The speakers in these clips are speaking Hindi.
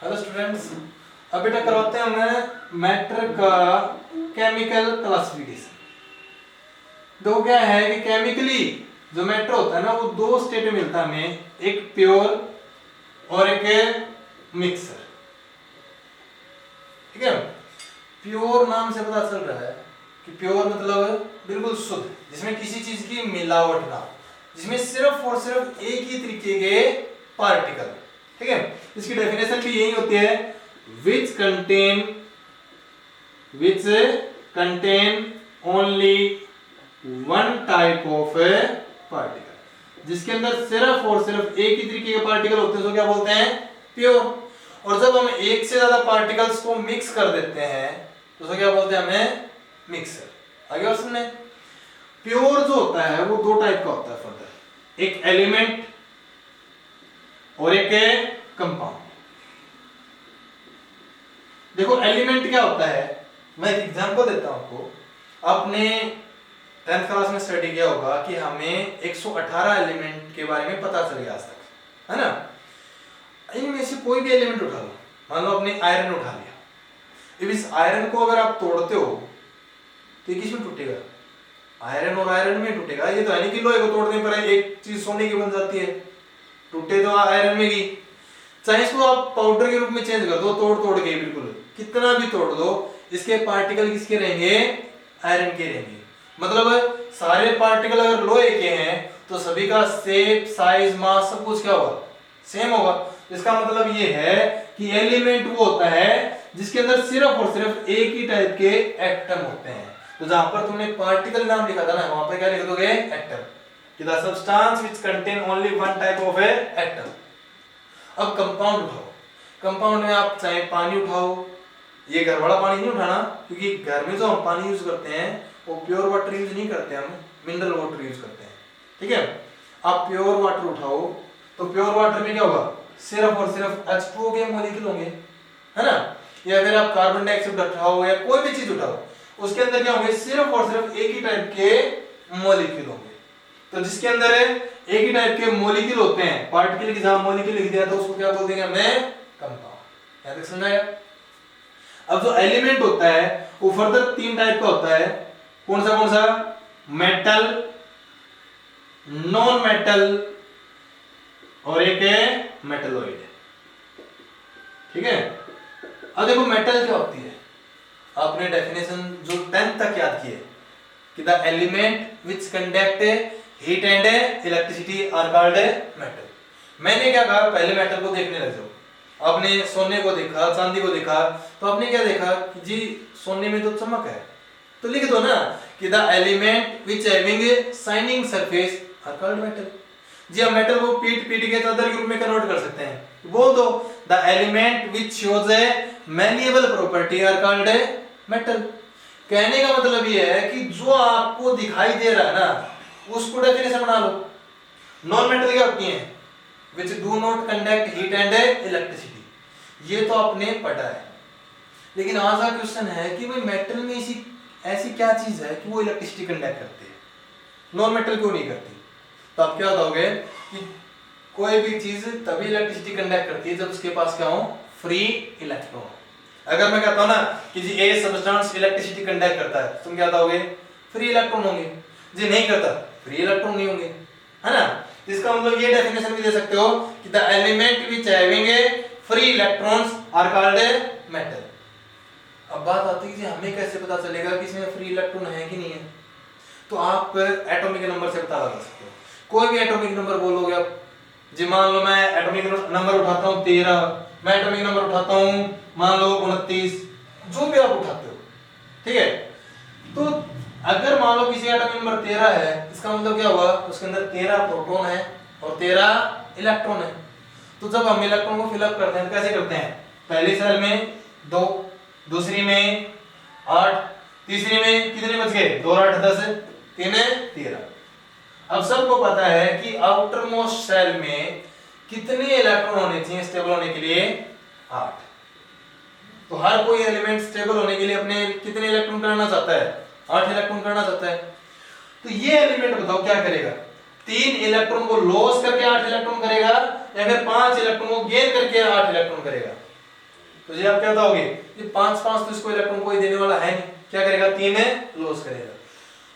हेलो स्टूडेंट्स, अब बेटा करवाते हैं हमें मैटर का केमिकल क्लासिफिकेशन। दो क्या है कि केमिकली जो मैटर होता है ना वो दो स्टेट में मिलता है हमें, एक प्योर और एक मिक्सर। ठीक है, प्योर नाम से पता चल रहा है कि प्योर मतलब बिल्कुल शुद्ध, जिसमें किसी चीज की मिलावट ना हो, जिसमें सिर्फ और सिर्फ एक ही तरीके के पार्टिकल। ठीक है, इसकी डेफिनेशन भी यही होती है, which contain only one type of a particle, जिसके अंदर सिर्फ और सिर्फ एक ही तरीके के पार्टिकल होते हैं, तो क्या बोलते हैं? प्योर। और जब हम एक से ज्यादा पार्टिकल्स को मिक्स कर देते हैं तो उसे क्या बोलते हैं? हमें मिक्सर। आगे और सुनने, प्योर जो होता है वो दो टाइप का होता है फर्दर, एक एलिमेंट और एक कंपाउंड। देखो एलिमेंट क्या होता है, मैं एक एग्जांपल देता हूं आपको। आपने 10th क्लास में स्टडी किया होगा कि हमें 118 एलिमेंट के बारे में पता चल गया आज तक, है ना? इनमें से कोई भी एलिमेंट उठा लो, मान लो आपने आयरन उठा लिया। अब इस आयरन को अगर आप तोड़ते हो तो ये किसमें टूटेगा? आयरन और आयरन में टूटेगा। ये तो है नहीं कि लोहे को तोड़ने पर एक चीज सोने की बन जाती है, टूटे तो आयरन में की। चाहे इसको आप पाउडर के रूप में चेंज कर दो, तोड़ तोड़ के बिल्कुल कितना भी तोड़ दो, इसके पार्टिकल किसके रहेंगे? आयरन के रहेंगे। मतलब सारे पार्टिकल अगर लोहे के हैं तो सभी का शेप, साइज, मास सब कुछ क्या होगा? सेम होगा। इसका मतलब ये है कि एलिमेंट वो होता है जिसके अंदर सिर्फ और सिर्फ एक ही टाइप के एटम होते हैं। तो जहां पर तुमने पार्टिकल नाम लिखा था ना, वहां पर क्या लिख दोगे? Atom. The substance which contain only one type of a atom। अब कंपाउंड उठाओ, कंपाउंड में आप चाहे पानी उठाओ, ये घर वाला पानी नहीं उठाना, क्योंकि घर में जो हम पानी यूज करते हैं वो प्योर वाटर यूज नहीं करते, हम मिनरल वाटर यूज करते हैं। ठीक है, आप प्योर वाटर उठाओ तो प्योर वाटर में क्या होगा? सिर्फ और सिर्फ H2O के मॉलिक्यूल होंगे, है ना? या फिर आप कार्बन डाइऑक्साइड उठाओ या कोई भी चीज उठाओ, उसके अंदर क्या होंगे? सिर्फ और सिर्फ एक ही टाइप के मॉलिक्यूल होंगे। तो जिसके अंदर एक ही टाइप के मॉलिक्यूल होते हैं, पार्टिकल की जहां मॉलिक्यूल लिख दिया तो उसको क्या बोल देंगे? हमें कंपाउंड। याद समझाया? अब जो एलिमेंट होता है वो फर्दर तीन टाइप का होता है। कौन सा? मेटल, नॉन मेटल और एक है मेटलॉइड। ठीक है, अब देखो मेटल क्या होती है। आपने डेफिनेशन जो 10th तक याद की है कि the element which conduct heat and electricity are called metal. मैंने क्या कहा? पहले मेटल को देखने लग जाओ। आपने सोने को देखा, चांदी को देखा, तो आपने क्या देखा कि जी सोने में तो चमक है, तो लिख दो ना कि the element which having shining surface are called metal. जी हम मेटल को पीट के चादर के रूप में कन्वर्ट कर सकते हैं। बोल दो the element which shows a malleable property are called metal. कहने का मतलब ये है कि जो आपको दिखाई दे रहा है ना उसको डेफिनेशन बना लो। नॉन मेटल क्या होती हैं? which do not conduct heat and electricity। ये तो आपने पढ़ा है, लेकिन आज का क्वेश्चन है कि भाई मेटल में ऐसी क्या चीज है कि वो इलेक्ट्रिसिटी कंडक्ट करती है, नॉन मेटल क्यों नहीं करती? तो आप क्या बताओगे कि कोई भी चीज तभी इलेक्ट्रिसिटी कंडक्ट करती है जब उसके पास क्या हो? Free electron. अगर मैं कहता हूं ना कि जी ए सब्सटेंस इलेक्ट्रिसिटी कंडक्ट करता है, तुम क्या बताओगे? फ्री इलेक्ट्रॉन होंगे। जी नहीं करता, फ्री इलेक्ट्रॉन नहीं होंगे, है ना? इसका मतलब ये डेफिनेशन भी दे सकते हो कि the element which having free electrons are called metal. अब बात आती है कि हमें कैसे पता चलेगा कि इसमें फ्री इलेक्ट्रॉन है कि नहीं है? तो आप एटॉमिक नंबर से पता लगा सकते हो। कोई भी एटॉमिक नंबर बोलोगे आप, जी मान लो मैं एटॉमिक नंबर उठाता हूं 13, मैं एटॉमिक नंबर उठाता हूं मान लो 29, जो भी आप उठाते हो, ठीक है? तो अगर मान लो किसी एटॉमिक नंबर 13 है, इसका मतलब क्या हुआ? उसके अंदर 13 प्रोटॉन है और 13 इलेक्ट्रॉन है। तो जब हम इलेक्ट्रॉन को फिलअप करते हैं तो कैसे करते हैं? पहली सेल में 2, दूसरी में 8, तीसरी में कितने बच गए? 2 और 8 10, 3 13। अब सबको पता है कि आउटर मोस्ट सेल में कितने इलेक्ट्रॉन होने चाहिए स्टेबल होने के लिए? 8। तो हर कोई एलिमेंट स्टेबल होने के लिए अपने कितने इलेक्ट्रॉन करना चाहता है? 8 इलेक्ट्रॉन करना चाहता है। तो ये एलिमेंट बताओ क्या करेगा? 3 इलेक्ट्रॉन को लॉस करके 8 इलेक्ट्रॉन करेगा या फिर 5 इलेक्ट्रॉन को गेन करके 8 इलेक्ट्रॉन करेगा? तो ये आप क्या बताओगे, ये 5 तो इसको इलेक्ट्रॉन कोई देने वाला है नहीं, क्या करेगा 3 लॉस करेगा।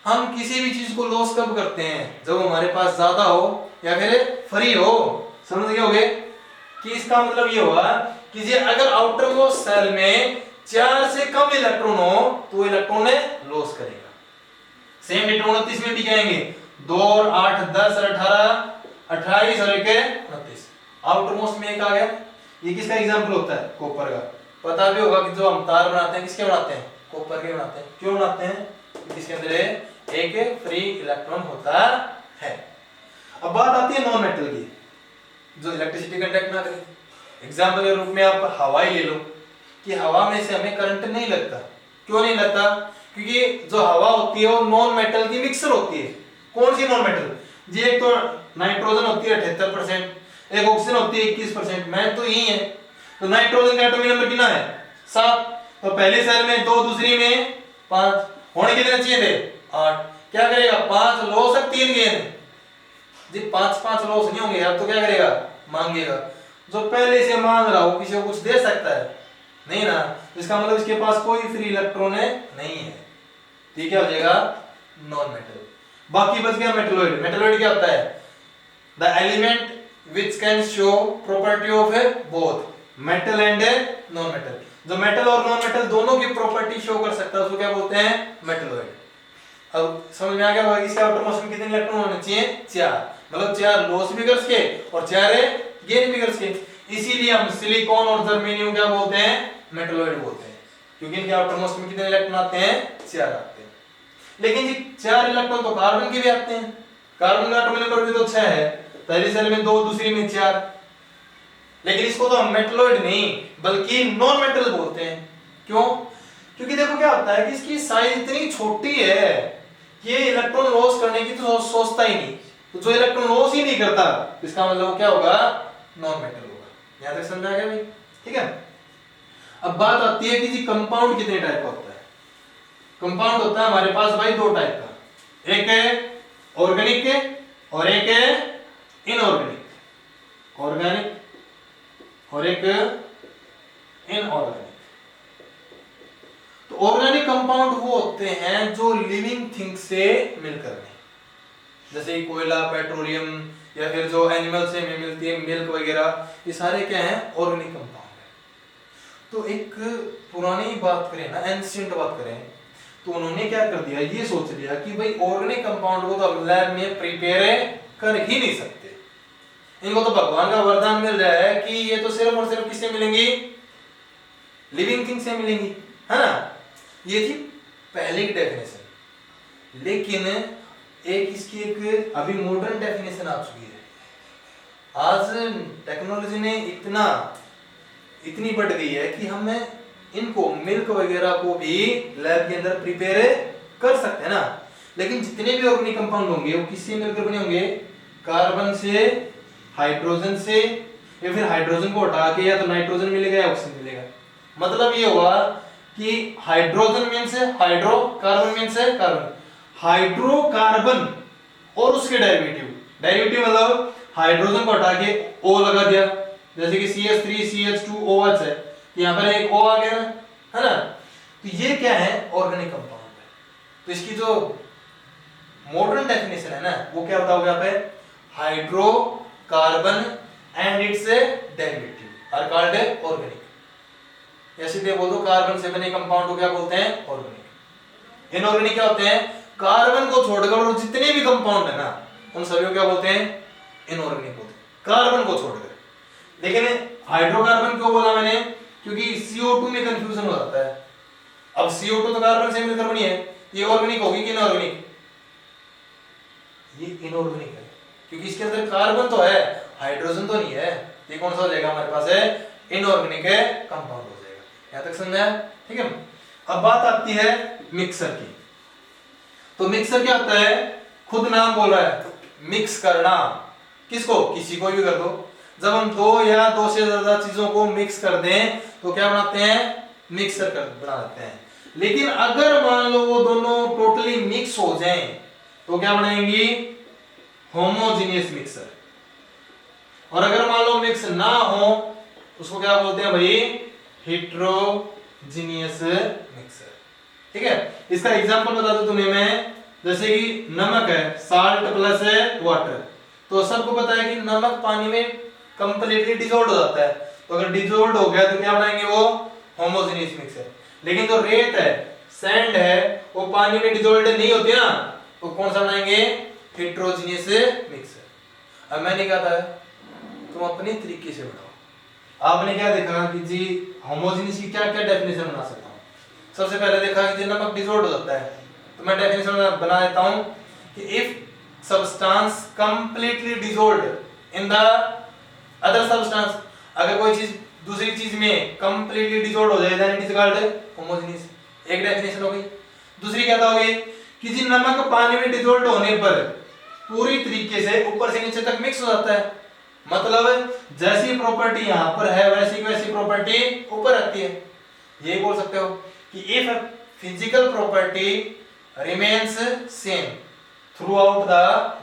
हम किसी भी चीज को लॉस कब करते हैं, जब हमारे पास ज्यादा हो या फिर फ्री हो। समझ गए होगे कि इसका मतलब ये हुआ कि ये अगर आउटर मोस्ट सेल में 4 से कम इलेक्ट्रॉन हो तो इलेक्ट्रॉन लॉस करेगा। सेम डिटो 29 में भी कहेंगे 2 और 8 10 और 18 28 और 1 29। आउटर मोस्ट में एक आ गया। ये किसका एग्जांपल होता है, कॉपर का। पता भी होगा कि जो हम तार बनाते हैं किसके बनाते हैं, कॉपर के बनाते हैं। क्यों बनाते हैं, क्योंकि इसके अंदर एक फ्री इलेक्ट्रॉन होता है। अब बात आती है नॉन मेटल की, जो इलेक्ट्रिसिटी कंडक्ट ना करे। एग्जांपल के रूप में आप हवा ही ले लो कि हवा में से हमें करंट नहीं लगता। क्यों नहीं लगता, क्योंकि जो हवा होती है वो नॉन मेटल की मिक्सर होती है। कौन सी नॉन मेटल, जी एक तो नाइट्रोजन होती है 78%, एक ऑक्सीजन होती है 21%, मैन तो यही है। तो नाइट्रोजन का एटॉमिक नंबर कितना है 7, तो पहली सेल में 2, दूसरी में 5, होने कितने चाहिए थे 8। क्या करेगा 5 लॉस और 3 गेन, जी 5 लॉस नहीं होंगे, अब तो क्या करेगा मांगेगा। जो पहले से मांग रहा हो किसी को कुछ दे सकता है नहीं ना, इसका मतलब इसके पास कोई फ्री इलेक्ट्रॉन नहीं है, ठीक है, हो जाएगा नॉन मेटल। बाकी बच गया मेटलॉइड। मेटलॉइड क्या होता है, the element which can show property of both metal and non metal। जो मेटल और नॉन मेटल दोनों की प्रॉपर्टी शो कर सकता है उसको क्या बोलते हैं, मेटलॉइड। अब समझ में आ गया होगा इसके आउटर मोस्ट में कितने इलेक्ट्रॉन होने चाहिए 4, मतलब 4 लॉस भी कर सके और 4 गेन भी कर सके। इसीलिए हम सिलिकॉन और जर्मेनियम क्या बोलते हैं, मेटलॉइड बोलते हैं, क्योंकि इनके आउटर मोस्ट में कितने इलेक्ट्रॉन आते हैं 4 आते हैं। लेकिन जी 4 इलेक्ट्रॉन तो कार्बन के भी आते हैं, कार्बन का एटॉमिक नंबर भी तो 6 है, पहली सेल में 2, दूसरी में 4। लेकिन इसको तो हम मेटलॉइड नहीं बल्कि नॉन मेटल बोलते हैं। क्यों, क्योंकि देखो क्या होता है कि इसकी साइज इतनी छोटी है कि ये इलेक्ट्रॉन लॉस करने की तो सोचता ही नहीं। तो जो इलेक्ट्रॉन लॉस ही नहीं करता इसका मतलब क्या होगा, नॉन मेटल होगा। यहां तक समझ आ गया भाई, ठीक है। अब बात आती है कि जी कंपाउंड कितने टाइप का होता है। कंपाउंड होता है हमारे पास भाई 2 टाइप का, एक है ऑर्गेनिक और एक है इनऑर्गेनिक। ऑर्गेनिक और एक इनऑर्गेनिक। तो ऑर्गेनिक कंपाउंड वो होते हैं जो लिविंग थिंग से मिलकर बने, जैसे कोयला, पेट्रोलियम या फिर जो एनिमल से मिलती है मिल्क वगैरह, ये सारे क्या हैं ऑर्गेनिक कंपाउंड है। तो एक पुरानी बात करें ना, एंशिएंट बात करें, तो उन्होंने क्या कर दिया, ये सोच लिया कि भाई ऑर्गेनिक कंपाउंड को तो अब लैब में प्रिपेयर कर ही नहीं सकते, इनको तो भगवान का वरदान मिल रहा है कि ये तो सिर्फ और सिर्फ किससे मिलेंगी, लिविंग थिंग से मिलेंगी, है ना। ये थी पहले की डेफिनेशन। लेकिन एक इसकी एक अभी मॉडर्न डेफिनेशन आ चुकी है। आज टेक्नोलॉजी ने इतनी बढ़ गई है कि हम इनको मिल्क वगैरह को भी लैब के अंदर प्रिपेयर कर सकते हैं ना। लेकिन जितने भी ऑर्गेनिक कंपाउंड होंगे वो किससे मिलकर बने होंगे, कार्बन से, हाइड्रोजन से, या फिर हाइड्रोजन को हटा के या तो नाइट्रोजन मिलेगा या ऑक्सीजन मिलेगा। मतलब ये हुआ कि hydrogen means hydro, carbon means carbon, hydrocarbon और उसके डेरिवेटिव मतलब हाइड्रोजन को हटा के O लगा दिया, जैसे कि CH3 CH2OH है, यहाँ पर एक O आ गया है ना। तो ये क्या है, ऑर्गेनिक कंपाउंड है। तो इसकी जो मॉडर्न डेफिनेशन है ना वो क्या होता होगा, यहाँ पे hydrocarbon and its derivative are called organic. या सीधे बोल दो कार्बन से बने कंपाउंड को क्या बोलते हैं, ऑर्गेनिक। इनऑर्गेनिक क्या होते हैं, कार्बन को छोड़कर और जितने भी कंपाउंड है ना उन सभी को क्या बोलते हैं, इनऑर्गेनिक बोलते हैं, कार्बन को छोड़कर। लेकिन हाइड्रोकार्बन क्यों बोला मैंने, क्योंकि CO2 में कंफ्यूजन हो जाता है। अब CO2 तो कार्बन से मिलकर बनी है, ये ऑर्गेनिक होगी कि इनऑर्गेनिक, ये इनऑर्गेनिक है क्योंकि इसके अंदर कार्बन तो है, हाइड्रोजन तो नहीं है। ये कौन सा हो जाएगा हमारे पास है, इनऑर्गेनिक है कंपाउंड हो जाएगा। यहां तक समझ आया, ठीक है। अब बात आती है मिक्सर की। तो मिक्सर क्या होता है, खुद नाम बोल रहा है मिक्स करना, किसको, किसी को भी कर दो। जब हम 2 या 2 से ज्यादा चीजों को मिक्स कर दें तो क्या बनाते हैं, मिक्सर बना देते हैं। लेकिन अगर मान लो वो दोनों टोटली मिक्स हो जाएं तो क्या बनाएंगी, होमोजेनियस मिक्सर। और अगर मान लो मिक्स ना हो उसको क्या बोलते हैं भाई, हेट्रोजीनियस मिक्सर। ठीक है, इसका एग्जांपल बता दूं तुम्हें मैं, जैसे कि नमक है, साल्ट प्लस वाटर, तो सबको पता है कि नमक पानी में कंप्लीटली डिसॉल्व हो जाता है, तो अगर डिसॉल्व हो गया तो क्या बनाएंगे वो होमोजेनियस मिक्सर। लेकिन जो रेत है, सैंड है, वो पानी में डिसॉल्व नहीं होती ना, तो कौन सा बनाएंगे हेट्रोजीनियस मिक्सर। अब मैंने कहा था तुम अपने तरीके से बनाओ। आपने क्या देखा कि जी होमोजेनियस की क्या क्या डेफिनेशन बना सकता हूँ। सबसे पहले देखा कि जी नमक डिसॉल्व हो जाता है, तो मैं डेफिनेशन बना देता हूँ कि if substance completely dissolved in the other substance, अगर कोई चीज दूसरी चीज में कंप्लीटली डिसॉल्व हो जाए then it is called homogeneous. एक डेफिनेशन हो गई। दूसरी क्या होगी कि जी नमक पानी में डिसॉल्व होने पर पूरी तरीके से ऊपर से नीचे तक मिक्स हो जाता है, मतलब जैसी प्रॉपर्टी यहां पर है वैसी वैसी प्रॉपर्टी ऊपर आती है। ये बोल सकते हो कि if physical property remains same through out the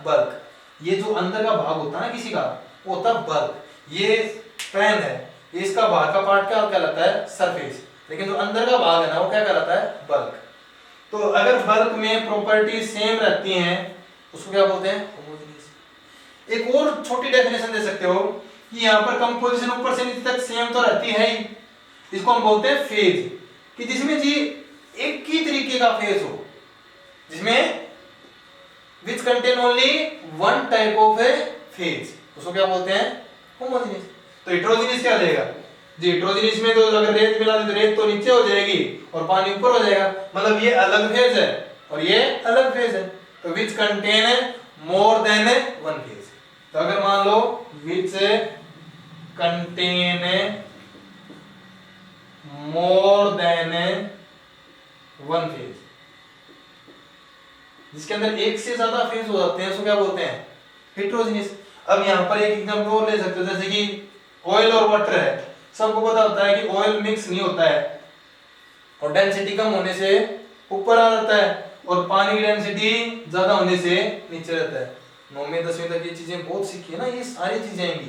bulk, ये जो अंदर का भाग होता है ना किसी का, वो होता है बल्क। ये पेन है, इसका बाहर का पार्ट क्या कहलाता है सरफेस, लेकिन जो अंदर का भाग है ना वो क्या कहलाता है बल्क। तो अगर बल्क में प्रॉपर्टी सेम रहती हैं उसको क्या बोलते हैं होमोजेनियस। एक और छोटी डेफिनेशन दे सकते हो कि यहाँ पर कंपोजिशन ऊपर से नीचे तक सेम तो रहती है ही, इसको हम बोलते हैं फेज, कि जिसमें जी एक ही तरीके का फेज हो, जिसमें which contain only one type of A phase, उसको क्या बोलते हैं होमोजेनियस। तो हेट्रोजेनियस क्या देगा जी, हेट्रोजेनियस में तो अगर रेत मिला दे तो रेत तो नीचे हो जाएगी और पानी ऊपर हो जाएगा, मतलब ये अलग फेज है और ये अलग फेज है। तो which contain more than one phase, तो अगर मान लो which contain more than one phase, जिसके अंदर एक से ज्यादा फेज हो जाते हैं उसको क्या बोलते हैं हेट्रोजेनियस। अब यहाँ पर एक एग्जांपल और ले सकते हो, जैसे कि ऑयल और वाटर है, सबको पता होता है कि ऑयल मिक्स नहीं होता है और डेंसिटी कम होने से ऊपर आ जाता है और पानी की डेंसिटी ज्यादा होने से नीचे रहता है। 9वीं 10वीं तक ये चीजें बहुत सीखी है ना, ये सारी चीजें आएंगी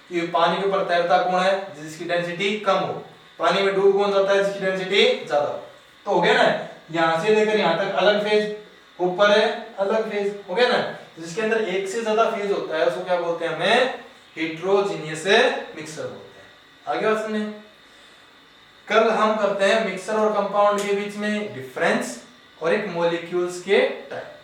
कि पानी के ऊपर तैरता कौन है जिसकी डेंसिटी कम हो, पानी में डूब कौन जाता है जिसकी डेंसिटी ज्यादा हो। तो हो गया ना, यहाँ से लेकर यहाँ तक अलग फेज, ऊपर है अलग फेज, हो गया ना। जिसके अंदर एक से ज्यादा फेज होता है उसको क्या बोलते हैं हमें हेट्रोजीनियस मिक्सर बोलते हैं। आगे बात समझे। कल हम करते हैं मिक्सर और कंपाउंड के बीच में डिफरेंस और एक मॉलिक्यूल्स के टाइप।